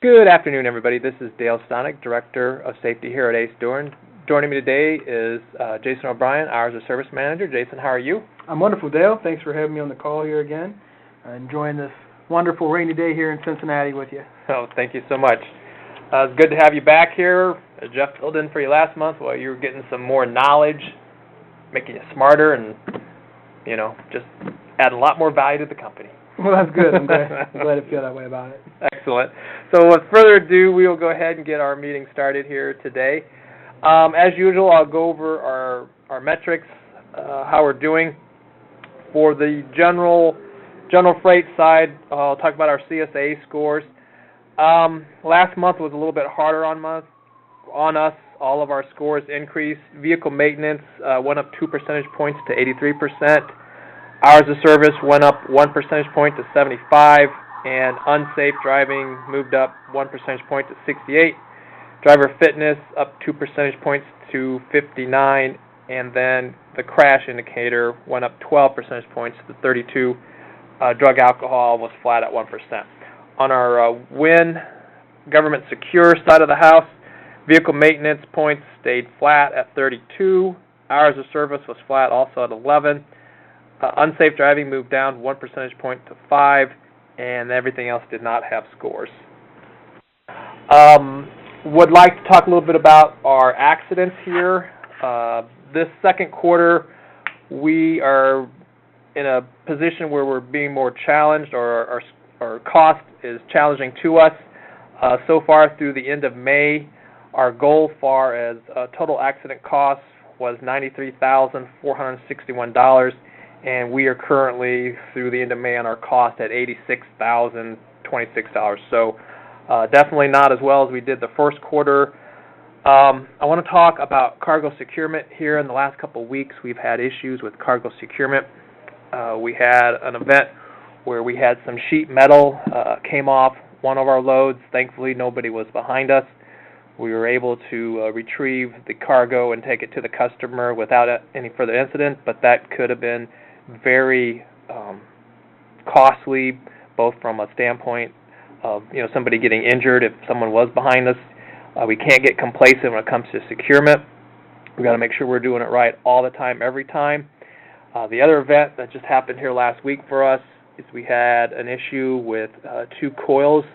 Good afternoon, everybody. This is Dale Stonick, Director of Safety here at Ace Doran. Joining me today is Jason O'Brien, Hours of Service Manager. Jason, how are you? I'm wonderful, Dale. Thanks for having me on the call here again. Enjoying this wonderful rainy day here in Cincinnati with you. Oh, thank you so much. It's good to have you back here. Jeff filled in for you last month while you were getting some more knowledge, making you smarter, and, just adding a lot more value to the company. Well, that's good. I'm glad to feel that way about it. Excellent. So with further ado, we will go ahead and get our meeting started here today. As usual, I'll go over our metrics, how we're doing. For the general freight side, I'll talk about our CSA scores. Last month was a little bit harder on us. All of our scores increased. Vehicle maintenance went up 2 percentage points to 83%. Hours of service went up 1 percentage point to 75, and unsafe driving moved up 1 percentage point to 68. Driver fitness up 2 percentage points to 59, and then the crash indicator went up 12 percentage points to 32. Drug alcohol was flat at 1%. On our WIN government secure side of the house, vehicle maintenance points stayed flat at 32. Hours of service was flat also at 11. Unsafe driving moved down 1 percentage point to 5, and everything else did not have scores. Would like to talk a little bit about our accidents here. This second quarter, we are in a position where we're being more challenged, or our cost is challenging to us. So far through the end of May, our goal far as total accident costs was $93,461. And we are currently, through the end of May, on our cost at $86,026. So definitely not as well as we did the first quarter. I want to talk about cargo securement here. In the last couple of weeks, we've had issues with cargo securement. We had an event where we had some sheet metal came off one of our loads. Thankfully, nobody was behind us. We were able to retrieve the cargo and take it to the customer without any further incident, but that could have been very costly, both from a standpoint of somebody getting injured if someone was behind us. We can't get complacent when it comes to securement. We've got to make sure we're doing it right all the time, every time. The other event that just happened here last week for us is we had an issue with 2 coils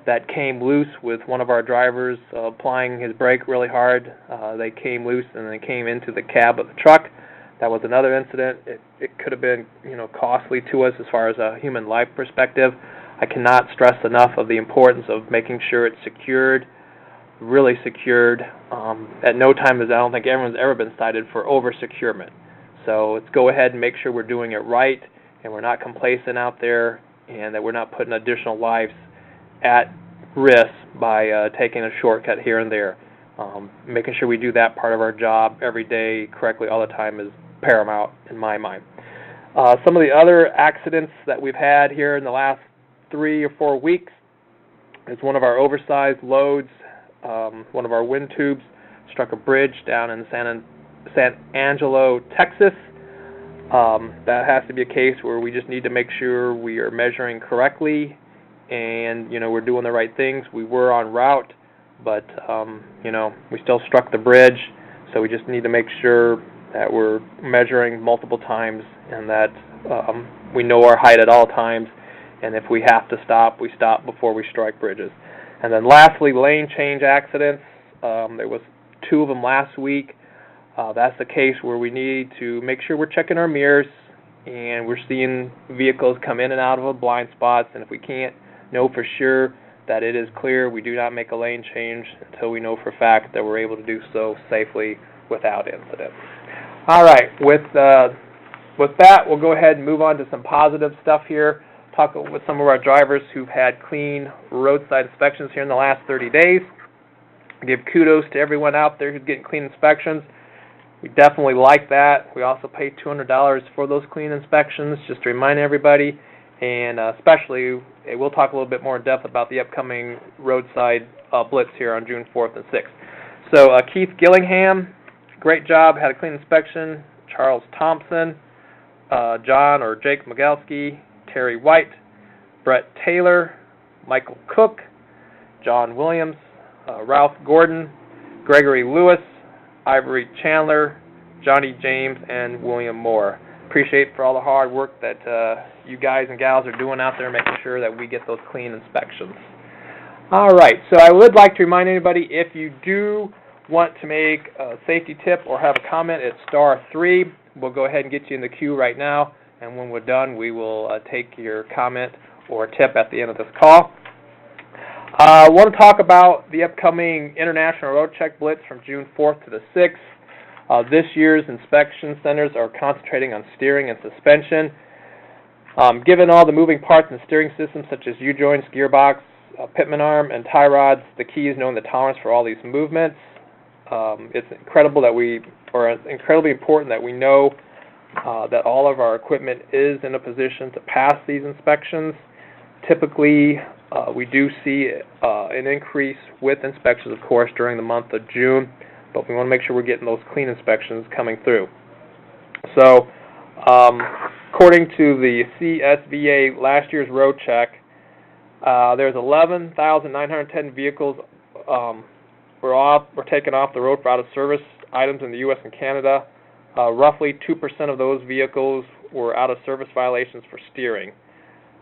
that came loose with one of our drivers applying his brake really hard. They came loose and they came into the cab of the truck. That was another incident. It could have been, costly to us as far as a human life perspective. I cannot stress enough of the importance of making sure it's secured, really secured. At no time I don't think everyone's ever been cited for over-securement. So let's go ahead and make sure we're doing it right and we're not complacent out there and that we're not putting additional lives at risk by taking a shortcut here and there. Making sure we do that part of our job every day correctly all the time is paramount in my mind. Some of the other accidents that we've had here in the last 3 or 4 weeks is one of our oversized loads, one of our wind tubes struck a bridge down in San Angelo, Texas. That has to be a case where we just need to make sure we are measuring correctly and we're doing the right things. We were en route, but we still struck the bridge, so we just need to make sure that we're measuring multiple times and that we know our height at all times, and if we have to stop, we stop before we strike bridges. And then lastly, lane change accidents. There was 2 of them last week. That's the case where we need to make sure we're checking our mirrors and we're seeing vehicles come in and out of blind spots, and if we can't know for sure that it is clear, we do not make a lane change until we know for a fact that we're able to do so safely without incident. All right, with that, we'll go ahead and move on to some positive stuff here. Talk with some of our drivers who've had clean roadside inspections here in the last 30 days. Give kudos to everyone out there who's getting clean inspections. We definitely like that. We also pay $200 for those clean inspections, just to remind everybody. And especially, we'll talk a little bit more in depth about the upcoming roadside blitz here on June 4th and 6th. So Keith Gillingham, great job, had a clean inspection. Charles Thompson, John or Jake Migalski, Terry White, Brett Taylor, Michael Cook, John Williams, Ralph Gordon, Gregory Lewis, Ivory Chandler, Johnny James, and William Moore. Appreciate for all the hard work that you guys and gals are doing out there, making sure that we get those clean inspections. All right, so I would like to remind anybody, if you do want to make a safety tip or have a comment, it's *3. We'll go ahead and get you in the queue right now, and when we're done, we will take your comment or tip at the end of this call. I want to talk about the upcoming International Road Check Blitz from June 4th to the 6th. This year's inspection centers are concentrating on steering and suspension. Given all the moving parts in the steering system, such as U-joints, gearbox, pitman arm, and tie rods, the key is knowing the tolerance for all these movements. It's incredibly important that we know that all of our equipment is in a position to pass these inspections. Typically, we do see an increase with inspections, of course, during the month of June, but we want to make sure we're getting those clean inspections coming through. So, according to the CSVA last year's road check, there's 11,910 vehicles were taken off the road for out-of-service items in the U.S. and Canada. Roughly 2% of those vehicles were out-of-service violations for steering.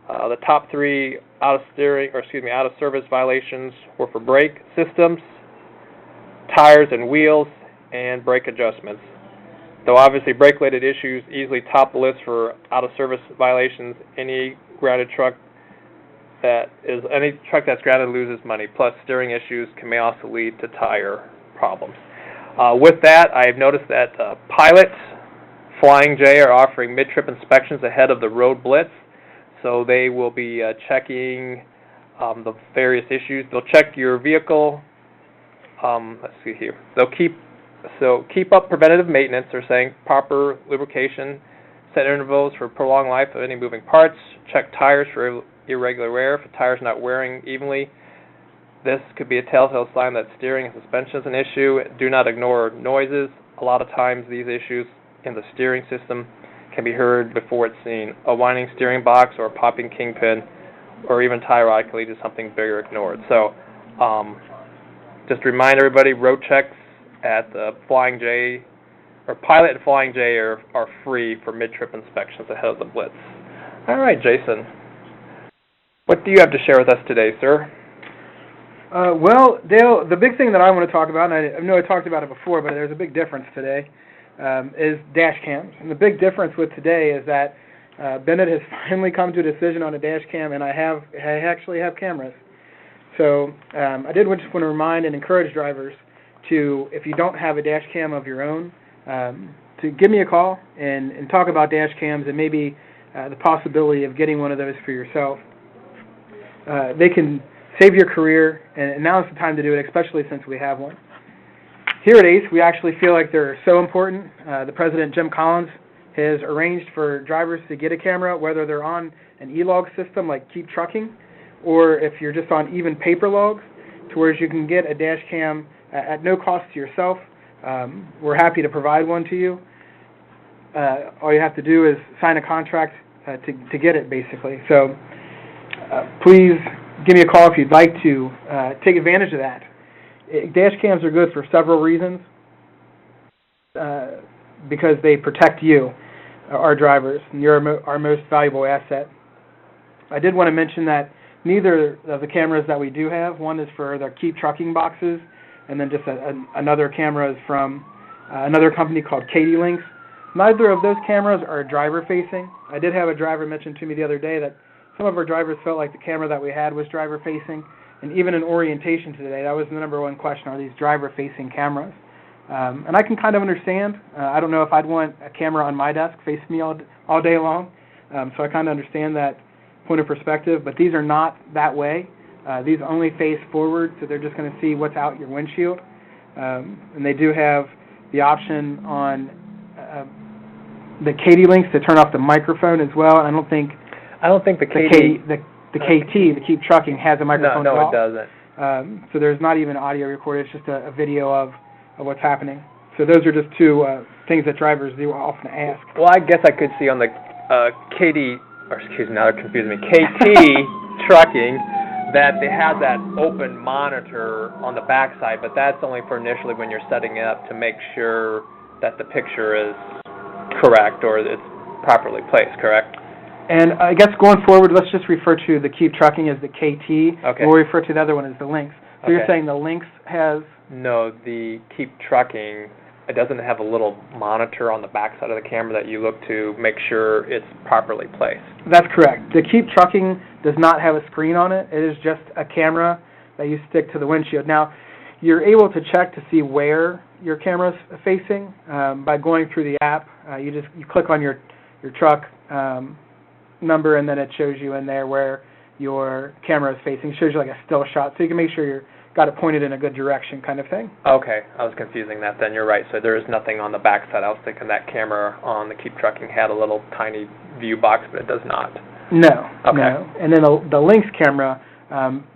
The top 3 out-of-service violations were for brake systems, tires and wheels, and brake adjustments. Though obviously brake-related issues easily top the list for out-of-service violations, any truck that's grounded loses money. Plus, steering issues may also lead to tire problems. With that, I've noticed that Pilot, Flying J are offering mid-trip inspections ahead of the road blitz. So they will be checking the various issues. They'll check your vehicle. Let's see here. They'll keep up preventative maintenance. They're saying proper lubrication, set intervals for prolonged life of any moving parts. Check tires for irregular wear. If the tire's not wearing evenly, this could be a telltale sign that steering and suspension is an issue. Do not ignore noises. A lot of times these issues in the steering system can be heard before it's seen. A whining steering box or a popping kingpin or even tie rod can lead to something bigger ignored. So just to remind everybody, road checks at the Flying J or Pilot and Flying J are free for mid-trip inspections ahead of the blitz. All right, Jason. What do you have to share with us today, sir? Well, Dale, the big thing that I want to talk about, and I know I talked about it before, but there's a big difference today, is dash cams. And the big difference with today is that Bennett has finally come to a decision on a dash cam, and I actually have cameras. So I did just want to remind and encourage drivers to, if you don't have a dash cam of your own, to give me a call and talk about dash cams and maybe the possibility of getting one of those for yourself. They can save your career, and now is the time to do it, especially since we have one. Here at ACE, we actually feel like they're so important. The president, Jim Collins, has arranged for drivers to get a camera, whether they're on an e-log system like Keep Trucking, or if you're just on even paper logs, to where you can get a dash cam at no cost to yourself. We're happy to provide one to you. All you have to do is sign a contract to get it, basically. So please give me a call if you'd like to take advantage of that. Dash cams are good for several reasons, because they protect you, our drivers, and you're our most valuable asset. I did want to mention that neither of the cameras that we do have, one is for the Keep Trucking boxes, and then just another camera is from another company called Katie Links. Neither of those cameras are driver-facing. I did have a driver mention to me the other day that some of our drivers felt like the camera that we had was driver-facing, and even in orientation today, that was the number one question: are these driver-facing cameras? And I can kind of understand. I don't know if I'd want a camera on my desk facing me all day long, so I kind of understand that point of perspective, but these are not that way. These only face forward, so they're just going to see what's out your windshield. And they do have the option on the Katie Links to turn off the microphone as well. I don't think the KT, the Keep Trucking, has a microphone at all. No, it doesn't. So there's not even audio recorded. It's just a video of what's happening. So those are just two things that drivers do often ask. Well, I guess I could see on the KT Trucking, that they have that open monitor on the backside, but that's only for initially when you're setting it up to make sure that the picture is correct or it's properly placed, correct? And I guess going forward, let's just refer to the Keep Trucking as the KT. Okay. We'll refer to the other one as the Lynx. So Okay. you're saying the Lynx has... No, the Keep Trucking, it doesn't have a little monitor on the backside of the camera that you look to make sure it's properly placed. That's correct. The Keep Trucking does not have a screen on it. It is just a camera that you stick to the windshield. Now, you're able to check to see where your camera's facing by going through the app. You click on your truck number, and then it shows you in there where your camera is facing. It shows you like a still shot, so you can make sure you're got it pointed in a good direction kind of thing. Okay, I was confusing that then. You're right. So there is nothing on the backside. I was thinking that camera on the Keep Trucking had a little tiny view box, but it does not. No. Okay. No. And then the Lynx camera,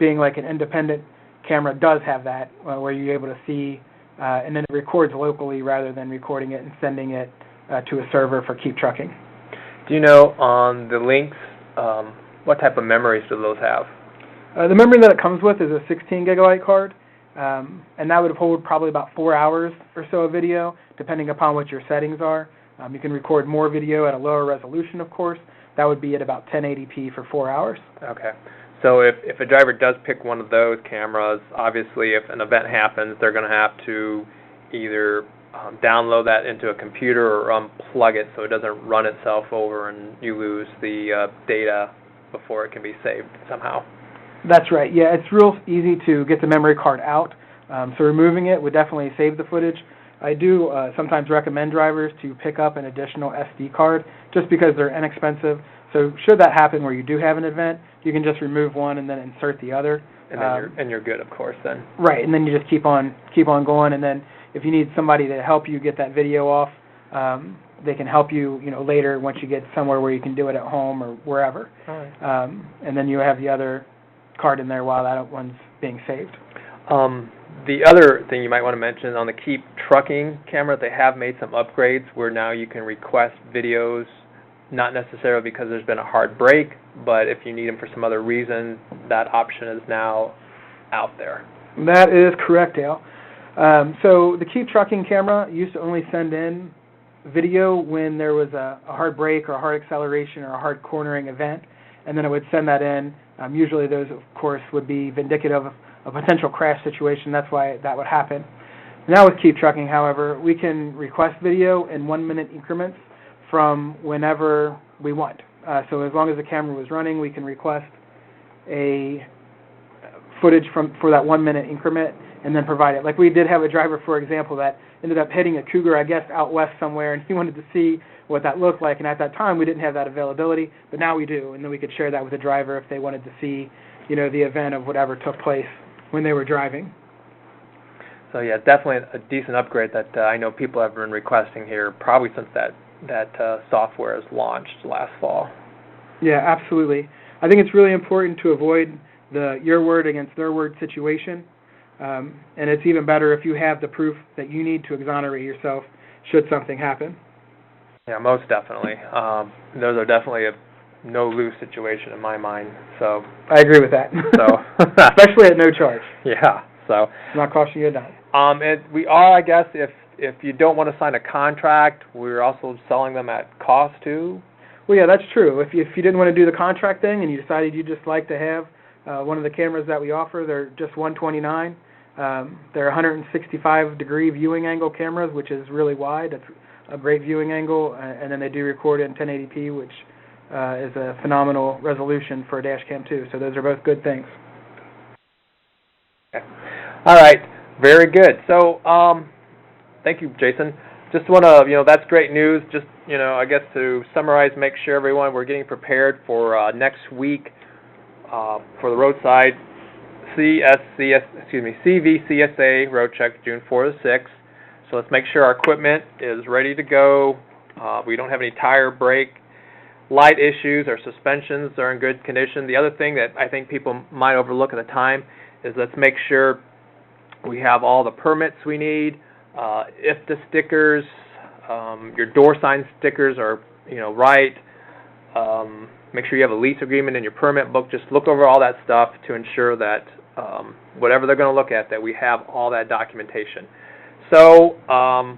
being like an independent camera, does have that, where you're able to see, and then it records locally rather than recording it and sending it to a server for Keep Trucking. Do you know on the Lynx, what type of memories do those have? The memory that it comes with is a 16 gigabyte card, and that would hold probably about 4 hours or so of video, depending upon what your settings are. You can record more video at a lower resolution, of course. That would be at about 1080p for 4 hours. Okay. So if a driver does pick one of those cameras, obviously if an event happens, they're going to have to either download that into a computer or unplug it so it doesn't run itself over and you lose the data before it can be saved somehow. That's right. Yeah, it's real easy to get the memory card out. So removing it would definitely save the footage. I do sometimes recommend drivers to pick up an additional SD card just because they're inexpensive. So should that happen where you do have an event, you can just remove one and then insert the other. And then you're good, of course, then. Right, and then you just keep on going. And then if you need somebody to help you get that video off, they can help you, later once you get somewhere where you can do it at home or wherever. All right. And then you have the other card in there while that one's being saved. The other thing you might want to mention on the Keep Trucking camera, they have made some upgrades where now you can request videos, not necessarily because there's been a hard break, but if you need them for some other reason, that option is now out there. That is correct, Dale. So the Keep Trucking camera used to only send in video when there was a hard brake or a hard acceleration or a hard cornering event, and then it would send that in. Usually those, of course, would be vindicative of a potential crash situation. That's why that would happen. Now with Keep Trucking, however, we can request video in 1 minute increments from whenever we want. So as long as the camera was running, we can request a footage for that 1 minute increment and then provide it. Like we did have a driver, for example, that ended up hitting a cougar, I guess, out west somewhere, and he wanted to see what that looked like. And at that time, we didn't have that availability, but now we do. And then we could share that with the driver if they wanted to see, the event of whatever took place when they were driving. So yeah, definitely a decent upgrade that I know people have been requesting here, probably since that software is launched last fall. Yeah, absolutely. I think it's really important to avoid the your word against their word situation, and it's even better if you have the proof that you need to exonerate yourself should something happen. Yeah, most definitely. Those are definitely a no-lose situation in my mind. So I agree with that. So especially at no charge. Yeah. So it's not costing you a dime. And we are, I guess, if you don't want to sign a contract, we're also selling them at cost too. Well, yeah, that's true. If you didn't want to do the contract thing and you decided you'd just like to have one of the cameras that we offer, they're just $129. They're 165-degree viewing angle cameras, which is really wide. That's a great viewing angle, and then they do record in 1080p, which is a phenomenal resolution for a dash cam too. So those are both good things. Okay. All right. Very good. So, thank you, Jason. Just want to, that's great news. Just, I guess to summarize, make sure everyone, we're getting prepared for next week for the roadside CVCSA road check, June 4 to 6. So let's make sure our equipment is ready to go. We don't have any tire, brake, light issues. Our suspensions are in good condition. The other thing that I think people might overlook at the time is let's make sure we have all the permits we need. If the stickers, your door sign stickers are, right. make sure you have a lease agreement in your permit book. Just look over all that stuff to ensure that whatever they're going to look at, that we have all that documentation. So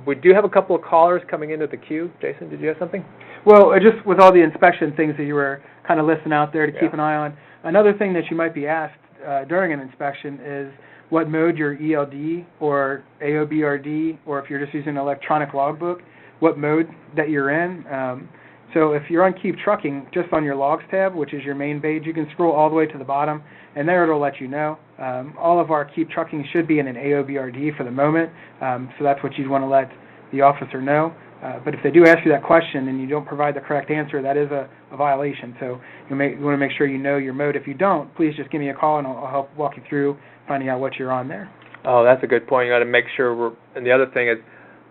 we do have a couple of callers coming into the queue. Jason, did you have something? Well, just with all the inspection things that you were kind of listing out there to keep an eye on, another thing that you might be asked during an inspection is what mode your ELD or AOBRD, or if you're just using an electronic logbook, what mode that you're in. So if you're on Keep Trucking, just on your Logs tab, which is your main page, you can scroll all the way to the bottom, and there it'll let you know. All of our Keep Trucking should be in an AOBRD for the moment, so that's what you'd want to let the officer know. But if they do ask you that question and you don't provide the correct answer, that is a violation. So you want to make sure you know your mode. If you don't, please just give me a call and I'll help walk you through finding out what you're on there. Oh, that's a good point. You got to make sure and the other thing is,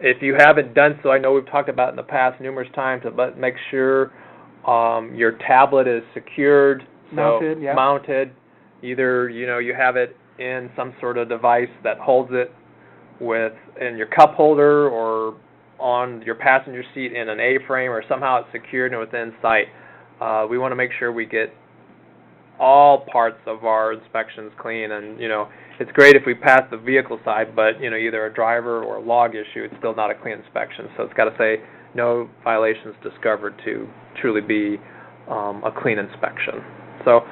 if you haven't done so, I know we've talked about it in the past numerous times, but make sure your tablet is secured, mounted. Either you have it in some sort of device that holds it in your cup holder or on your passenger seat in an A-frame, or somehow it's secured and within sight. We want to make sure we get all parts of our inspections clean, and it's great if we pass the vehicle side, but either a driver or a log issue, it's still not a clean inspection. So it's got to say no violations discovered to truly be a clean inspection. So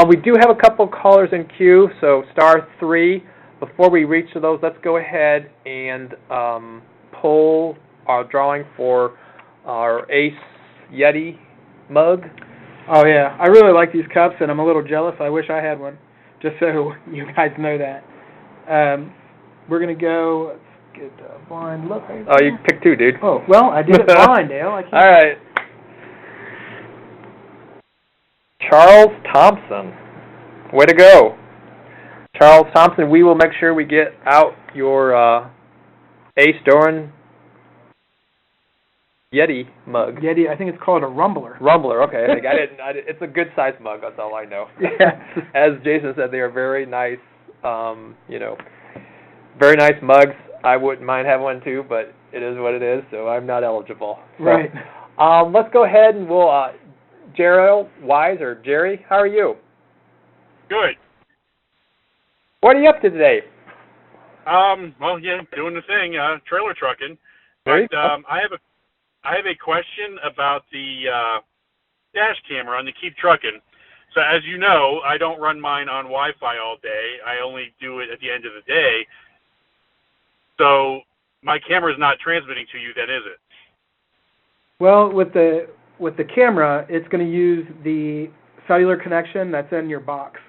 we do have a couple callers in queue, so *3. Before we reach to those, let's go ahead and pull our drawing for our Ace Yeti mug. Oh yeah, I really like these cups, and I'm a little jealous. I wish I had one, just so you guys know that. We're gonna go. Let's get a blind look. Oh, you picked two, dude. Oh well, I did it blind, Dale. All right. Charles Thompson, way to go, Charles Thompson. We will make sure we get out your Ace Doran Yeti mug. Yeti, I think it's called a Rumbler. Rumbler, okay. It's a good sized mug. That's all I know. Yeah. As Jason said, they are very nice. Very nice mugs. I wouldn't mind having one too, but it is what it is. So I'm not eligible. So, right. Let's go ahead and we'll. Gerald Wise or Jerry, how are you? Good. What are you up to today? Well, yeah, doing the thing, trailer trucking. But I have a question about the dash camera on the Keep Trucking. So as you know, I don't run mine on Wi-Fi all day. I only do it at the end of the day. So my camera is not transmitting to you then, is it? Well, with the camera, it's going to use the cellular connection that's in your box.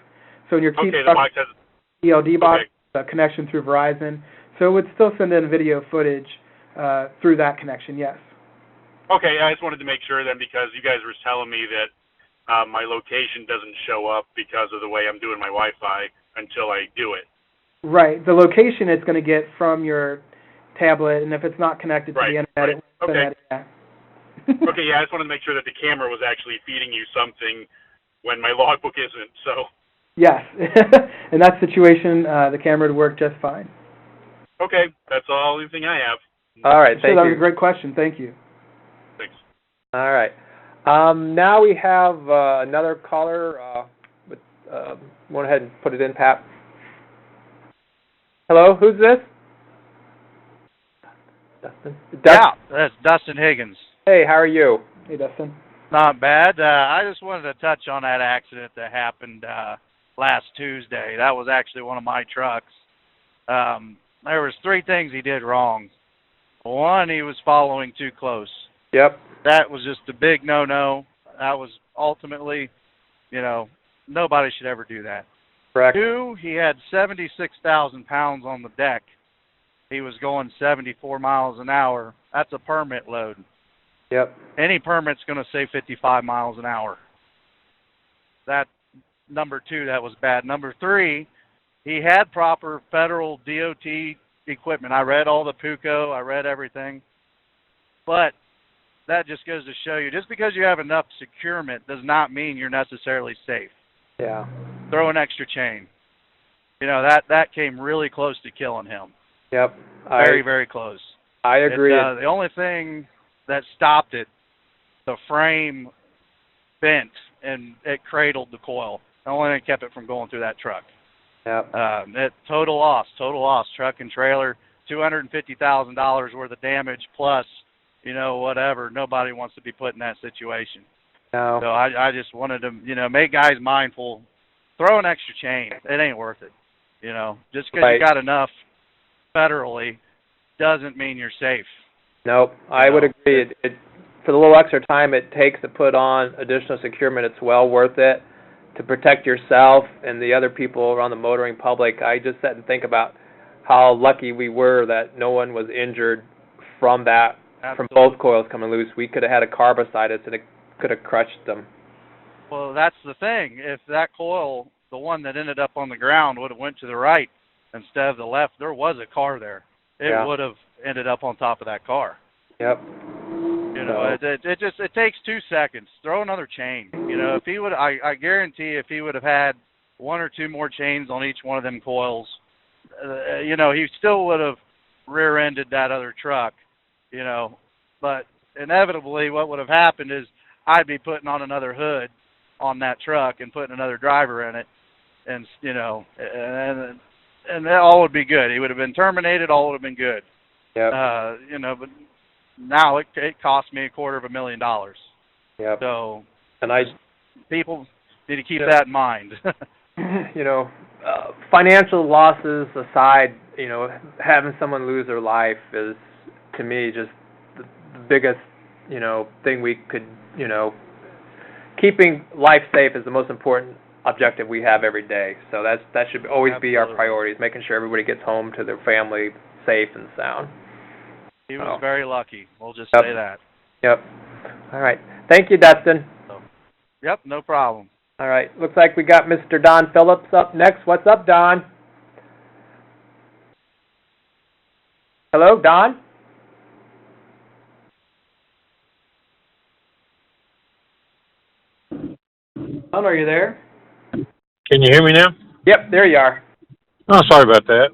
So in your Keep the box has ELD box, a connection through Verizon. So it would still send in video footage through that connection, yes. Okay, I just wanted to make sure then, because you guys were telling me that my location doesn't show up because of the way I'm doing my Wi-Fi until I do it. Right. The location it's going to get from your tablet, and if it's not connected to the internet, it won't send that. Yeah. Okay, yeah, I just wanted to make sure that the camera was actually feeding you something when my logbook isn't, so. Yes. In that situation, the camera would work just fine. Okay, that's all the thing I have. All right, thank you. That was a great question. Thank you. Thanks. All right. Now we have another caller. Go ahead and put it in, Pat. Hello, who's this? Dustin? Yeah, that's Dustin Higgins. Hey, how are you? Hey, Dustin. Not bad. I just wanted to touch on that accident that happened last Tuesday. That was actually one of my trucks. There was 3 things he did wrong. One, he was following too close. Yep. That was just a big no-no. That was ultimately, nobody should ever do that. Correct. 2, he had 76,000 pounds on the deck. He was going 74 miles an hour. That's a permit load. Yep. Any permit's going to say 55 miles an hour. That, number 2, that was bad. Number 3, he had proper federal DOT equipment. I read all the PUCO. I read everything. But that just goes to show you, just because you have enough securement does not mean you're necessarily safe. Yeah. Throw an extra chain. That came really close to killing him. Yep. Very, very close. I agree. The only thing that stopped it, the frame bent and it cradled the coil. The only thing that kept it from going through that truck. Yep. It total loss, truck and trailer, $250,000 worth of damage plus, whatever. Nobody wants to be put in that situation. No. So I just wanted to, make guys mindful. Throw an extra chain. It ain't worth it. Just because Right. you got enough federally doesn't mean you're safe. Nope. I would agree. It for the little extra time it takes to put on additional securement, it's well worth it to protect yourself and the other people around the motoring public. I just sat and think about how lucky we were that no one was injured from that, from both coils coming loose. We could have had a car beside us and it could have crushed them. Well, that's the thing. If that coil, the one that ended up on the ground, would have went to the right instead of the left, there was a car there. It would have ended up on top of that car. Yep. It takes 2 seconds. Throw another chain. If he would, I guarantee if he would have had 1 or 2 more chains on each one of them coils, he still would have rear-ended that other truck, But inevitably what would have happened is I'd be putting on another hood on that truck and putting another driver in it, and and that all would be good. He would have been terminated. All would have been good. Yep. But now it cost me $250,000. Yep. So, and people need to keep that in mind. Financial losses aside, having someone lose their life is, to me, just the biggest, thing we could, keeping life safe is the most important objective we have every day. So that should always be our priority, is making sure everybody gets home to their family safe and sound. He was very lucky. We'll just say that. Yep. All right. Thank you, Dustin. Yep, no problem. All right. Looks like we got Mr. Don Phillips up next. What's up, Don? Hello, Don? Don, are you there? Can you hear me now? Yep, there you are. Oh, sorry about that.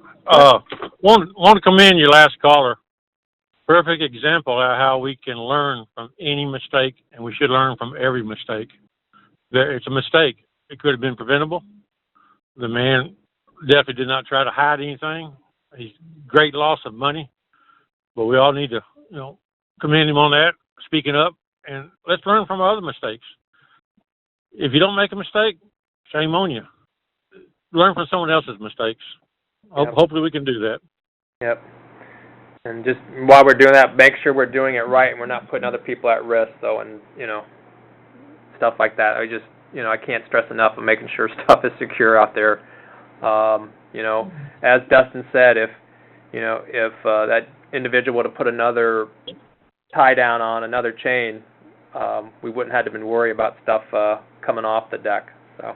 Want to commend your last caller. Perfect example of how we can learn from any mistake, and we should learn from every mistake. It's a mistake. It could have been preventable. The man definitely did not try to hide anything. He's great loss of money, but we all need to, commend him on that, speaking up, and let's learn from our other mistakes. If you don't make a mistake, shame on you. Learn from someone else's mistakes. Yep. Hopefully we can do that. Yep. And just while we're doing that, make sure we're doing it right and we're not putting other people at risk, though, and, stuff like that. I just, I can't stress enough of making sure stuff is secure out there. As Dustin said, if that individual would have put another tie down on another chain, we wouldn't have to been worry about stuff coming off the deck. So.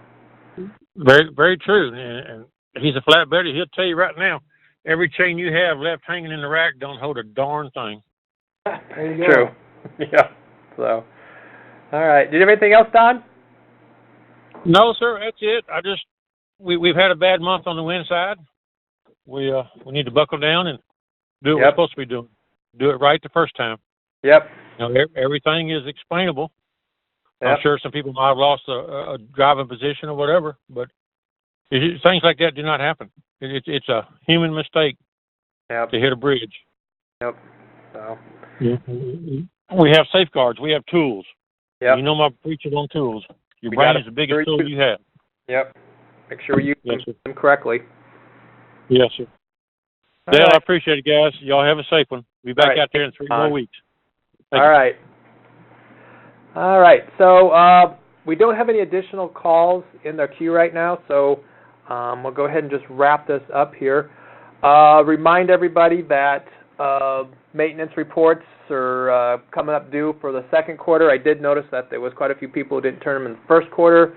Very, very true. And if he's a flatbedder, he'll tell you right now, every chain you have left hanging in the rack don't hold a darn thing. There you go. True. Yeah. So, all right. Did you have anything else, Don? No, sir. That's it. We've had a bad month on the wind side. We need to buckle down and do what we're supposed to be doing. Do it right the first time. Yep. Everything is explainable. Yep. I'm sure some people might have lost a driving position or whatever, but things like that do not happen. It's a human mistake to hit a bridge. Yep. So. We have safeguards. We have tools. Yep. My preaching on tools. Your brain is the biggest tool you have. Yep. Make sure we use them correctly. Yes, sir. Dale, I appreciate it, guys. Y'all have a safe one. We'll be back out there in 3 more weeks. Thank you. All right. So we don't have any additional calls in the queue right now, so we'll go ahead and just wrap this up here. Remind everybody that maintenance reports are coming up due for the second quarter. I did notice that there was quite a few people who didn't turn them in the first quarter,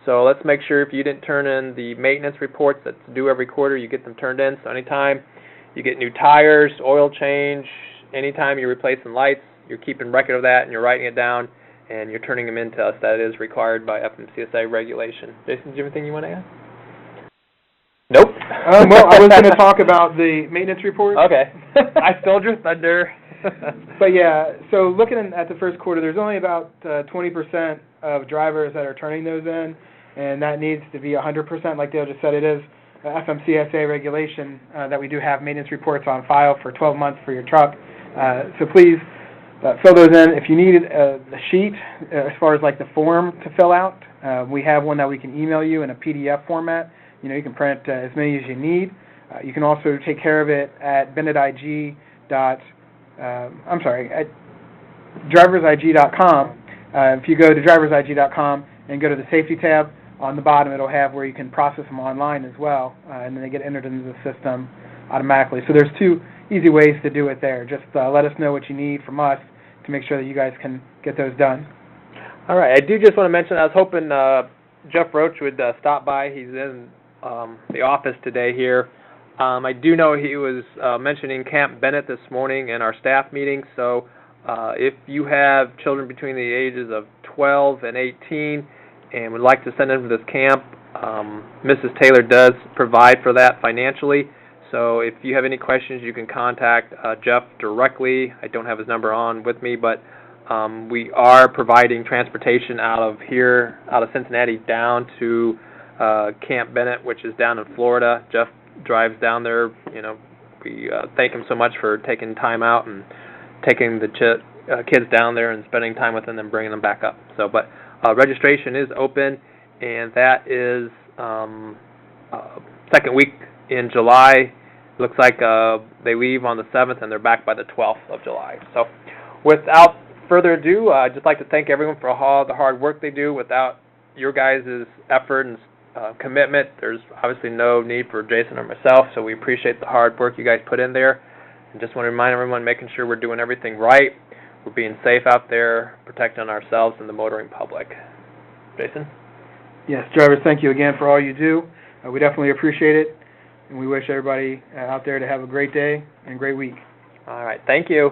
so let's make sure if you didn't turn in the maintenance reports that's due every quarter, you get them turned in. So anytime you get new tires, oil change, anytime you're replacing lights, you're keeping record of that and you're writing it down and you're turning them in to us. That is required by FMCSA regulation. Jason, do you have anything you want to add? Nope. Well, I was going to talk about the maintenance report. Okay. I stole your thunder. But yeah, so looking at the first quarter, there's only about 20% of drivers that are turning those in, and that needs to be 100%. Like Dale just said, it is FMCSA regulation that we do have maintenance reports on file for 12 months for your truck. So please fill those in. If you need the sheet, as far as like the form to fill out, we have one that we can email you in a PDF format. You know, you can print as many as you need. You can also take care of it at at driversigg.com. If you go to driversigg.com and go to the safety tab, on the bottom it'll have where you can process them online as well, and then they get entered into the system automatically. So there's two easy ways to do it there. Just let us know what you need from us to make sure that you guys can get those done. All right. I do just want to mention, I was hoping Jeff Roach would stop by. He's in the office today here. I do know he was mentioning Camp Bennett this morning in our staff meeting, so if you have children between the ages of 12 and 18 and would like to send them to this camp, Mrs. Taylor does provide for that financially. So if you have any questions, you can contact Jeff directly. I don't have his number on with me, but we are providing transportation out of Cincinnati down to Camp Bennett, which is down in Florida. Jeff drives down there. You know, we thank him so much for taking time out and taking the kids down there and spending time with them and bringing them back up. So, but registration is open, and that is second week in July. Looks like they leave on the 7th and they're back by the 12th of July. So, without further ado, I'd just like to thank everyone for all the hard work they do. Without your guys' effort and commitment, there's obviously no need for Jason or myself, so we appreciate the hard work you guys put in there. And just want to remind everyone, making sure we're doing everything right, we're being safe out there, protecting ourselves and the motoring public. Jason? Yes, drivers, thank you again for all you do. We definitely appreciate it, and we wish everybody out there to have a great day and a great week. All right, thank you.